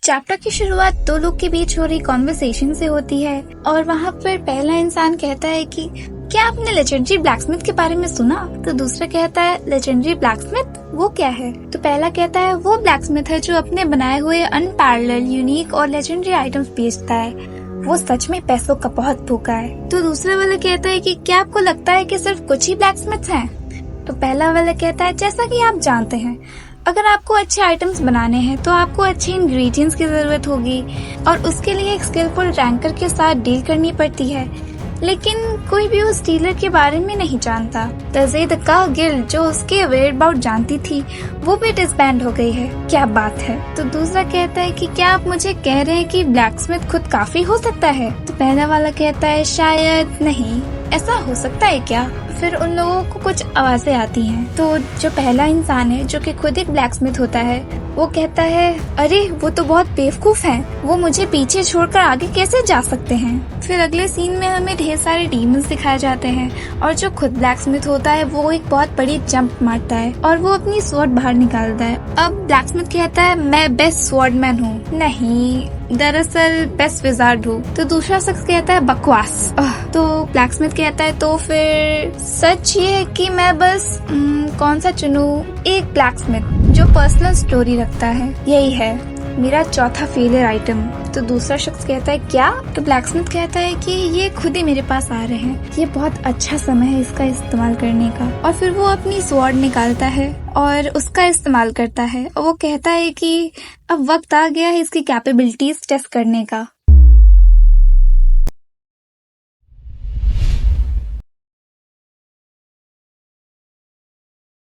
Chapter की शुरुआत दो लोग के बीच हो रही कॉन्वर्सेशन से होती है और वहाँ पर पहला इंसान कहता है कि क्या आपने लेजेंडरी ब्लैकस्मिथ के बारे में सुना? तो दूसरा कहता है लेजेंडरी ब्लैकस्मिथ वो क्या है? तो पहला कहता है वो ब्लैकस्मिथ है जो अपने बनाए हुए अनपैरेलल, यूनिक और लेजेंडरी आइटम्स बेचता है। वो सच में पैसों का बहुत भूखा है। तो दूसरा वाला कहता है कि क्या आपको लगता है कि सिर्फ कुछ ही ब्लैकस्मिथ्स हैं? तो पहला वाला कहता है जैसा कि आप जानते हैं, अगर आपको अच्छे आइटम्स बनाने हैं तो आपको अच्छे इंग्रेडिएंट्स की जरूरत होगी और उसके लिए एक स्किलफुल रैंकर के साथ डील करनी पड़ती है, लेकिन कोई भी उस डीलर के बारे में नहीं जानता। तज़ेदका गिल्ड जो उसके वेयरअबाउट जानती थी वो भी डिसबैंड हो गई है। क्या बात है। तो दूसरा कहता है कि क्या आप मुझे कह रहे हैं कि ब्लैकस्मिथ खुद काफी हो सकता है? तो पहला वाला कहता है शायद नहीं, ऐसा हो सकता है क्या? फिर उन लोगों को कुछ आवाजें आती हैं। तो जो पहला इंसान है जो कि खुद एक ब्लैकस्मिथ होता है वो कहता है अरे वो तो बहुत बेवकूफ हैं, वो मुझे पीछे छोड़कर आगे कैसे जा सकते हैं। फिर अगले सीन में हमें ढेर सारे डीमंस दिखाए जाते हैं और जो खुद ब्लैकस्मिथ होता है वो एक बहुत बड़ी जंप मारता है और वो अपनी स्वॉर्ड बाहर निकालता है। अब ब्लैकस्मिथ कहता है मैं बेस्ट स्वॉर्डमैन हूँ। नहीं, दरअसल बेस्ट विजार्ड हूँ। तो दूसरा शख्स कहता है बकवास। तो ब्लैकस्मिथ कहता है तो फिर सच ये है कि मैं बस कौन सा चुनूं? एक ब्लैकस्मिथ जो पर्सनल स्टोरी रखता है, यही है मेरा चौथा फेलियर आइटम। तो दूसरा शख्स कहता है क्या? तो ब्लैकस्मिथ कहता है कि ये खुद ही मेरे पास आ रहे हैं, ये बहुत अच्छा समय है इसका इस्तेमाल करने का। और फिर वो अपनी स्वॉर्ड निकालता है और उसका इस्तेमाल करता है और वो कहता है कि अब वक्त आ गया है इसकी कैपेबिलिटीज टेस्ट करने का।